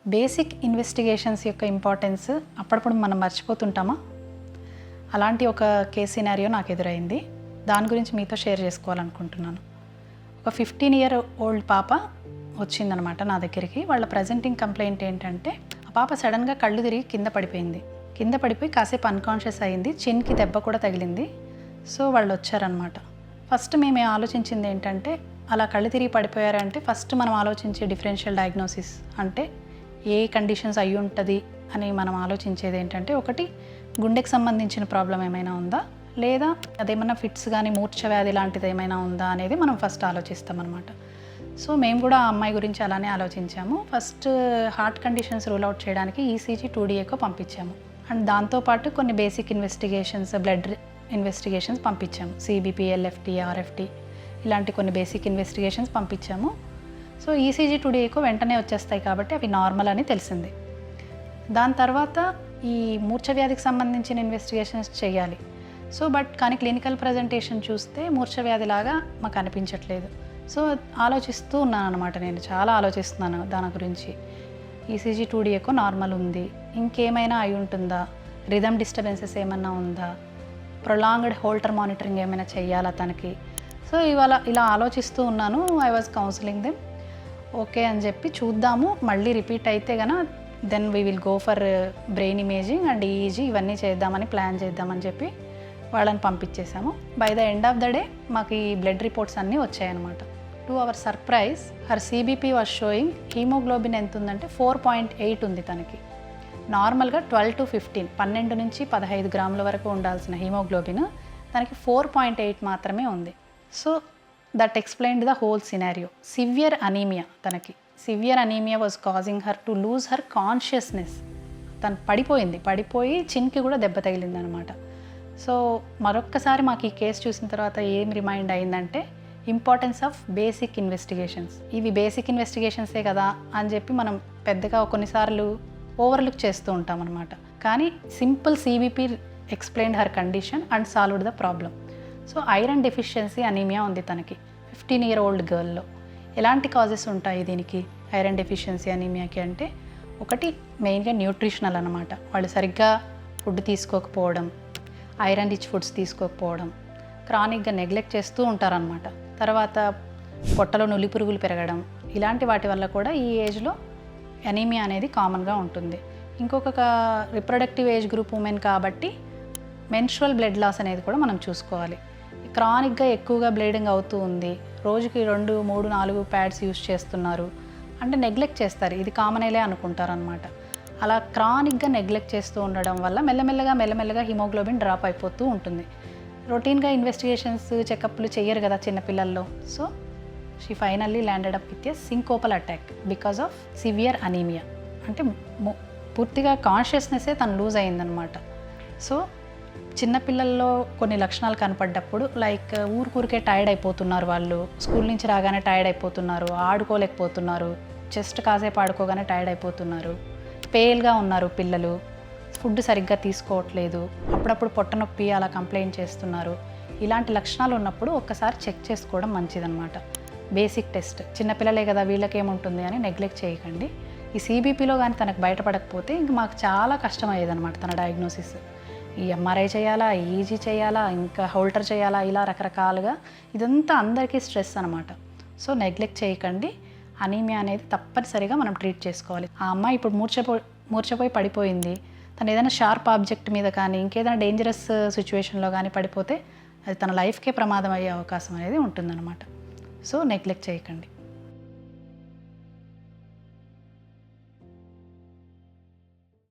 Basic investigations యొక్క importance అప్పుడప్పుడు మనం మర్చిపోతుంటామా? అలాంటి ఒక కేస్ సినారియో నాకు ఎదురైంది. దాని గురించి మీతో షేర్ చేసుకోవాలనుకుంటున్నాను. ఒక 15 year old పాప వచ్చిందనమాట నా దగ్గరికి. వాళ్ళ ప్రజెంటింగ్ కంప్లైంట్ ఏంటంటే, ఆ పాప సడన్గా కళ్ళు తిరిగి కింద పడిపోయింది. కింద పడిపోయి కాసేపు అన్కాన్షియస్ అయింది. చిన్కి దెబ్బ కూడా తగిలింది. సో వాళ్ళు వచ్చారనమాట. ఫస్ట్ మేము ఆలోచించింది ఏంటంటే, అలా కళ్ళు తిరిగి పడిపోయారంటే ఫస్ట్ మనం ఆలోచించే డిఫరెన్షియల్ డయాగ్నోసిస్ అంటే ఏ కండిషన్స్ అయి ఉంటుంది అని మనం ఆలోచించేది ఏంటంటే, ఒకటి గుండెకి సంబంధించిన ప్రాబ్లం ఏమైనా ఉందా, లేదా అదేమన్నా ఫిట్స్ కానీ మూర్ఛ వ్యాధి లాంటిది ఏమైనా ఉందా అనేది మనం ఫస్ట్ ఆలోచిస్తామన్నమాట. సో మేము కూడా ఆ అమ్మాయి గురించి అలానే ఆలోచించాము. First heart conditions rule out చేయడానికి ఈసీజీ 2DAకో పంపించాము. అండ్ దాంతోపాటు కొన్ని బేసిక్ ఇన్వెస్టిగేషన్స్, బ్లడ్ ఇన్వెస్టిగేషన్స్ పంపించాము. సిబిపి, ఎల్ఎఫ్టి, ఆర్ఎఫ్టి ఇలాంటి కొన్ని బేసిక్ ఇన్వెస్టిగేషన్స్ పంపించాము. సో ఈసీజీ 2DAకో వెంటనే వచ్చేస్తాయి కాబట్టి అవి నార్మల్ అని తెలిసింది. దాని తర్వాత ఈ మూర్ఛ వ్యాధికి సంబంధించిన ఇన్వెస్టిగేషన్స్ చేయాలి. సో కానీ క్లినికల్ ప్రజెంటేషన్ చూస్తే మూర్ఛ వ్యాధిలాగా మాకు అనిపించట్లేదు. సో ఆలోచిస్తూ ఉన్నాను అనమాట. నేను చాలా ఆలోచిస్తున్నాను దాని గురించి. ఈసీజీ 2DAకో నార్మల్ ఉంది, ఇంకేమైనా అయి ఉంటుందా, రిథమ్ డిస్టర్బెన్సెస్ ఏమైనా ఉందా, ప్రొలాంగ్డ్ హోల్టర్ మానిటరింగ్ ఏమైనా చెయ్యాలా తనకి. సో ఇలా ఆలోచిస్తూ ఉన్నాను. I was counselling them. Okay అని చెప్పి చూద్దాము, మళ్ళీ రిపీట్ అయితే కనుక then we will go for brain imaging and EEG ఇవన్నీ చేద్దామని ప్లాన్ చేద్దామని చెప్పి వాళ్ళని పంపించేసాము. By the end of the day మాకు ఈ బ్లడ్ రిపోర్ట్స్ అన్నీ వచ్చాయన్నమాట. To our surprise her CBP was showing haemoglobin ఎంత ఉందంటే 4.8 ఉంది తనకి. నార్మల్గా 12 to 15, 12 నుంచి 15 గ్రాముల వరకు ఉండాల్సిన హీమోగ్లోబిన్ తనకి 4.8 మాత్రమే ఉంది. So that explained the whole scenario. Severe anaemia తనకి. Severe anaemia was causing her to lose her consciousness. తను పడిపోయి చిన్కి కూడా దెబ్బ తగిలింది అనమాట. సో మరొక్కసారి మాకు ఈ కేసు చూసిన తర్వాత ఏం రిమైండ్ అయిందంటే, ఇంపార్టెన్స్ ఆఫ్ బేసిక్ ఇన్వెస్టిగేషన్స్. ఇవి బేసిక్ ఇన్వెస్టిగేషన్సే కదా అని చెప్పి మనం పెద్దగా కొన్నిసార్లు ఓవర్లుక్ చేస్తూ ఉంటాం అనమాట. కానీ simple CBP explained her condition and solved the problem. So iron deficiency anaemia ఉంది తనకి. 15 year old గర్ల్లో. ఎలాంటి కాజెస్ ఉంటాయి దీనికి, ఐరన్ డెఫిషియన్సీ అనీమియాకి అంటే, ఒకటి మెయిన్గా న్యూట్రిషనల్ అనమాట. వాళ్ళు సరిగ్గా ఫుడ్ తీసుకోకపోవడం, ఐరన్ రిచ్ ఫుడ్స్ తీసుకోకపోవడం, క్రానిక్గా నెగ్లెక్ట్ చేస్తూ ఉంటారనమాట. తర్వాత పొట్టలో నులి పురుగులు పెరగడం, ఇలాంటి వాటి వల్ల కూడా ఈ ఏజ్లో అనీమియా అనేది కామన్గా ఉంటుంది. ఇంకొక రిప్రొడక్టివ్ ఏజ్ గ్రూప్ ఉమెన్ కాబట్టి మెన్స్ట్రువల్ బ్లడ్ లాస్ అనేది కూడా మనం చూసుకోవాలి. క్రానిక్గా ఎక్కువగా బ్లీడింగ్ అవుతూ ఉంది, రోజుకి 2, 3, 4 ప్యాడ్స్ యూస్ చేస్తున్నారు అంటే నెగ్లెక్ట్ చేస్తారు, ఇది కామనేలే అనుకుంటారనమాట. అలా క్రానిక్గా నెగ్లెక్ట్ చేస్తూ ఉండడం వల్ల మెల్లమెల్లగా హిమోగ్లోబిన్ డ్రాప్ అయిపోతూ ఉంటుంది. రొటీన్గా ఇన్వెస్టిగేషన్స్, చెకప్లు చెయ్యరు కదా చిన్నపిల్లల్లో. So she finally landed up with a syncopal attack because of severe anaemia. అంటే పూర్తిగా కాన్షియస్నెస్సే తను లూజ్ అయిందనమాట. సో చిన్నపిల్లల్లో కొన్ని లక్షణాలు కనపడ్డప్పుడు, లైక్ ఊరికే టైర్డ్ అయిపోతున్నారు, వాళ్ళు స్కూల్ నుంచి రాగానే టైర్డ్ అయిపోతున్నారు, ఆడుకోలేకపోతున్నారు, జస్ట్ కాసేపు ఆడుకోగానే టైర్డ్ అయిపోతున్నారు, పేల్గా ఉన్నారు పిల్లలు, ఫుడ్ సరిగ్గా తీసుకోవట్లేదు, అప్పుడప్పుడు పొట్ట నొప్పి అలా కంప్లైంట్ చేస్తున్నారు. ఇలాంటి లక్షణాలు ఉన్నప్పుడు ఒక్కసారి చెక్ చేసుకోవడం మంచిదన్నమాట. Basic test. చిన్నపిల్లలే కదా వీళ్ళకేముంటుంది అని నెగ్లెక్ట్ చేయకండి. ఈ సిబిపిలో కానీ తనకు బయటపడకపోతే ఇంక మాకు చాలా కష్టమయ్యేదన్నమాట తన డయాగ్నోసిస్. ఈ ఎంఆర్ఐ చేయాలా, ఈజీ చేయాలా, ఇంకా హోల్టర్ చేయాలా, ఇలా రకరకాలుగా. ఇదంతా అందరికీ స్ట్రెస్ అనమాట. సో నెగ్లెక్ట్ చేయకండి. అనీమియా అనేది తప్పనిసరిగా మనం ట్రీట్ చేసుకోవాలి. ఆ అమ్మాయి ఇప్పుడు మూర్ఛపోయి పడిపోయింది. తను ఏదైనా షార్ప్ ఆబ్జెక్ట్ మీద కానీ ఇంకేదైనా డేంజరస్ సిచ్యువేషన్లో కానీ పడిపోతే అది తన లైఫ్కే ప్రమాదం అయ్యే అవకాశం అనేది ఉంటుందన్నమాట. సో నెగ్లెక్ట్ చేయకండి.